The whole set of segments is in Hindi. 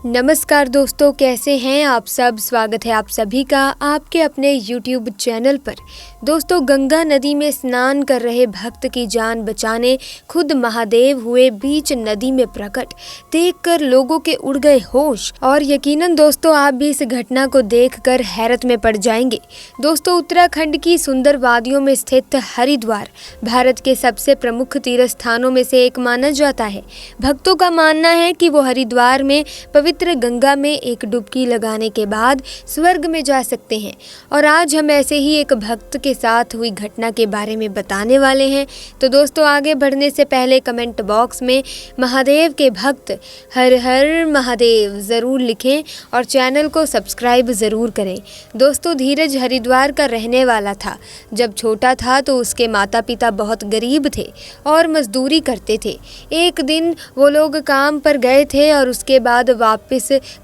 नमस्कार दोस्तों, कैसे हैं आप सब। स्वागत है आप सभी का आपके अपने YouTube चैनल पर। दोस्तों, गंगा नदी में स्नान कर रहे भक्त की जान बचाने खुद महादेव हुए बीच नदी में प्रकट। देखकर लोगों के उड़ गए होश और यकीनन दोस्तों आप भी इस घटना को देखकर हैरत में पड़ जाएंगे। दोस्तों, उत्तराखंड की सुंदर वादियों में स्थित हरिद्वार भारत के सबसे प्रमुख तीर्थ स्थानों में से एक माना जाता है। भक्तों का मानना है कि वो हरिद्वार में पवित्र गंगा में एक डुबकी लगाने के बाद स्वर्ग में जा सकते हैं। और आज हम ऐसे ही एक भक्त के साथ हुई घटना के बारे में बताने वाले हैं। तो दोस्तों, आगे बढ़ने से पहले कमेंट बॉक्स में महादेव के भक्त हर हर महादेव ज़रूर लिखें और चैनल को सब्सक्राइब ज़रूर करें। दोस्तों, धीरज हरिद्वार का रहने वाला था। जब छोटा था तो उसके माता पिता बहुत गरीब थे और मजदूरी करते थे। एक दिन वो लोग काम पर गए थे और उसके बाद वापस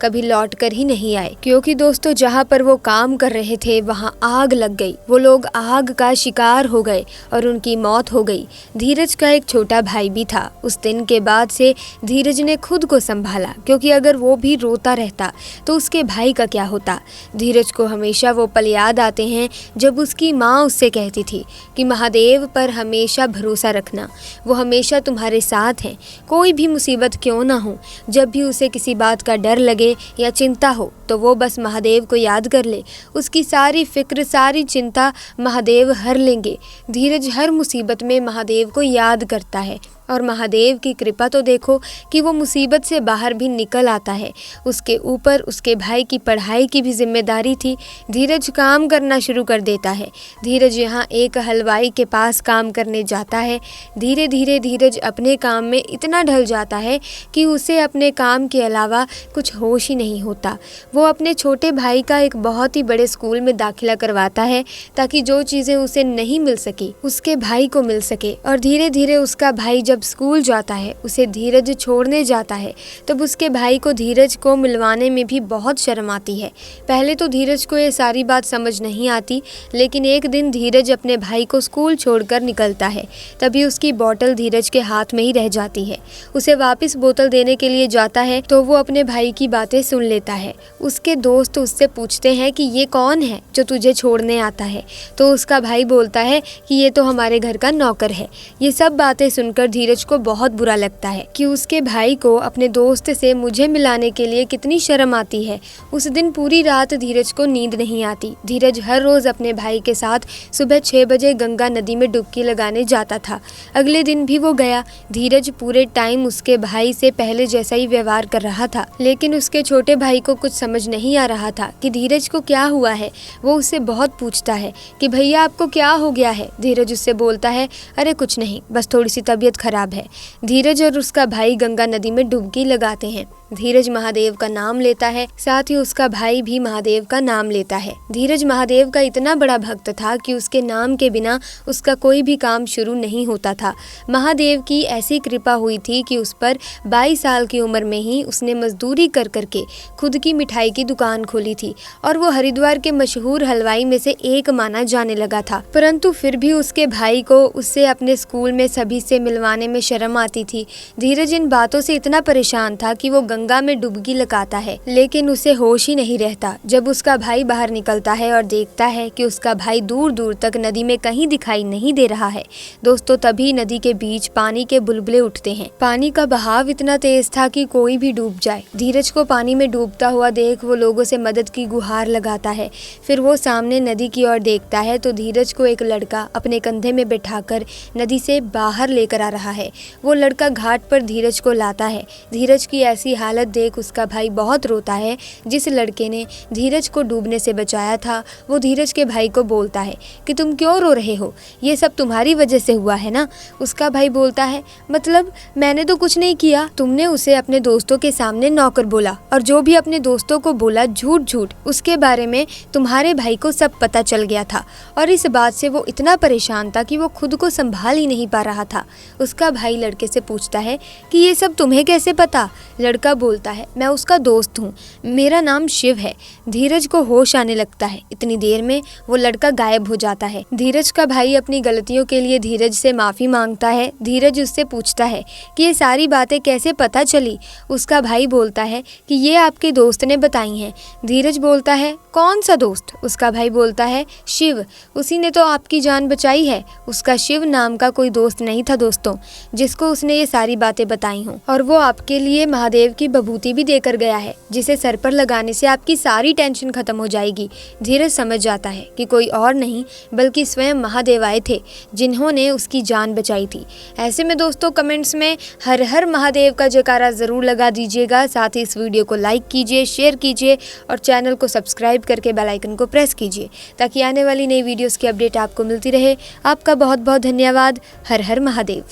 कभी लौट कर ही नहीं आए, क्योंकि दोस्तों जहाँ पर वो काम कर रहे थे वहाँ आग लग गई। वो लोग आग का शिकार हो गए और उनकी मौत हो गई। धीरज का एक छोटा भाई भी था। उस दिन के बाद से धीरज ने खुद को संभाला, क्योंकि अगर वो भी रोता रहता तो उसके भाई का क्या होता। धीरज को हमेशा वो पल याद आते हैं जब उसकी माँ उससे कहती थी कि महादेव पर हमेशा भरोसा रखना, वो हमेशा तुम्हारे साथ हैं, कोई भी मुसीबत क्यों ना हो। जब भी उसे किसी बात का डर लगे या चिंता हो तो वो बस महादेव को याद कर ले, उसकी सारी फिक्र सारी चिंता महादेव हर लेंगे। धीरज हर मुसीबत में महादेव को याद करता है और महादेव की कृपा तो देखो कि वो मुसीबत से बाहर भी निकल आता है। उसके ऊपर उसके भाई की पढ़ाई की भी जिम्मेदारी थी। धीरज काम करना शुरू कर देता है। धीरज यहाँ एक हलवाई के पास काम करने जाता है। धीरे धीरे धीरज अपने काम में इतना ढल जाता है कि उसे अपने काम के अलावा कुछ होश ही नहीं होता। वो अपने छोटे भाई का एक बहुत ही बड़े स्कूल में दाखिला करवाता है ताकि जो चीज़ें उसे नहीं मिल सकी उसके भाई को मिल सके। और धीरे धीरे उसका भाई जब स्कूल जाता है, उसे धीरज छोड़ने जाता है, तब उसके भाई को धीरज को मिलवाने में भी बहुत शर्म आती है। पहले तो धीरज को ये सारी बात समझ नहीं आती, लेकिन एक दिन धीरज अपने भाई को स्कूल छोड़कर निकलता है। तभी उसकी बोतल धीरज के हाथ में ही रह जाती है। उसे वापस बोतल देने के लिए जाता है तो वो अपने भाई की बातें सुन लेता है। उसके दोस्त उससे पूछते हैं कि ये कौन है जो तुझे छोड़ने आता है। तो उसका भाई बोलता है कि ये तो हमारे घर का नौकर है। ये सब बातें सुनकर धीरज को बहुत बुरा लगता है कि उसके भाई को अपने दोस्त से मुझे मिलाने के लिए कितनी शर्म आती है। उस दिन पूरी रात धीरज को नींद नहीं आती। धीरज हर रोज अपने भाई के साथ सुबह 6 बजे गंगा नदी में डुबकी लगाने जाता था। अगले दिन भी वो गया। धीरज पूरे टाइम उसके भाई से पहले जैसा ही व्यवहार कर रहा था, लेकिन उसके छोटे भाई को कुछ समझ नहीं आ रहा था कि धीरज को क्या हुआ है। वो उससे बहुत पूछता है कि भैया आपको क्या हो गया है। धीरज उससे बोलता है, अरे कुछ नहीं, बस थोड़ी सी तबीयत खराब है। धीरज और उसका भाई गंगा नदी में डुबकी लगाते हैं। धीरज महादेव का नाम लेता है, साथ ही उसका भाई भी महादेव का नाम लेता है। धीरज महादेव का इतना बड़ा भक्त था कि उसके नाम के बिना उसका कोई भी काम शुरू नहीं होता था। महादेव की ऐसी कृपा हुई थी कि उस पर 22 साल की उम्र में ही उसने मजदूरी कर करके खुद की मिठाई की दुकान खोली थी और वो हरिद्वार के मशहूर हलवाई में से एक माना जाने लगा था। परंतु फिर भी उसके भाई को उससे अपने स्कूल में सभी से मिलवाने में शर्म आती थी। धीरज इन बातों से इतना परेशान था कि वो गंगा में डुबकी लगाता है, लेकिन उसे होश ही नहीं रहता। जब उसका भाई बाहर निकलता है और देखता है कि उसका भाई दूर दूर तक नदी में कहीं दिखाई नहीं दे रहा है, दोस्तों तभी नदी के बीच पानी के बुलबुले उठते हैं। पानी का बहाव इतना तेज था कि कोई भी डूब जाए। धीरज को पानी में डूबता हुआ देख वो लोगों से मदद की गुहार लगाता है। फिर वो सामने नदी की ओर देखता है तो धीरज को एक लड़का अपने कंधे में बैठाकर नदी से बाहर लेकर आ रहा है। वो लड़का घाट पर धीरज को लाता है। धीरज की ऐसी हालत देख उसका भाई बहुत रोता है। जिस लड़के ने धीरज को डूबने से बचाया था वो धीरज के भाई को बोलता है कि तुम क्यों रो रहे हो, ये सब तुम्हारी वजह से हुआ है ना। उसका भाई बोलता है, मतलब मैंने तो कुछ नहीं किया, तुमने उसे अपने दोस्तों के सामने नौकर बोला और जो भी अपने दोस्तों को बोला झूठ झूठ, उसके बारे में तुम्हारे भाई को सब पता चल गया था। और इस बात से वो इतना परेशान था कि वो खुद को संभाल ही नहीं पा रहा था। उसका भाई लड़के से पूछता है कि ये सब तुम्हें कैसे पता। लड़का लड़का बोलता है, मैं उसका दोस्त हूँ, मेरा नाम शिव है। धीरज को होश आने लगता है। इतनी देर में वो लड़का गायब हो जाता है। धीरज का भाई अपनी गलतियों के लिए धीरज से माफ़ी मांगता है। धीरज उससे पूछता है कि ये सारी बातें कैसे पता चली। उसका भाई बोलता है कि ये आपके दोस्त ने बताई हैं। धीरज बोलता है, कौन सा दोस्त? उसका भाई बोलता है, शिव, उसी ने तो आपकी जान बचाई है। उसका शिव नाम का कोई दोस्त नहीं था दोस्तों, जिसको उसने ये सारी बातें बताई हों, और वो आपके लिए महादेव की विभूति भी देकर गया है, जिसे सर पर लगाने से आपकी सारी टेंशन खत्म हो जाएगी। धीरज समझ जाता है कि कोई और नहीं बल्कि स्वयं महादेव आए थे, जिन्होंने उसकी जान बचाई थी। ऐसे में दोस्तों कमेंट्स में हर हर महादेव का जयकारा ज़रूर लगा दीजिएगा। साथ ही इस वीडियो को लाइक कीजिए, शेयर कीजिए और चैनल को सब्सक्राइब करके बेल आइकन को प्रेस कीजिए, ताकि आने वाली नई वीडियोस की अपडेट आपको मिलती रहे। आपका बहुत बहुत धन्यवाद। हर हर महादेव।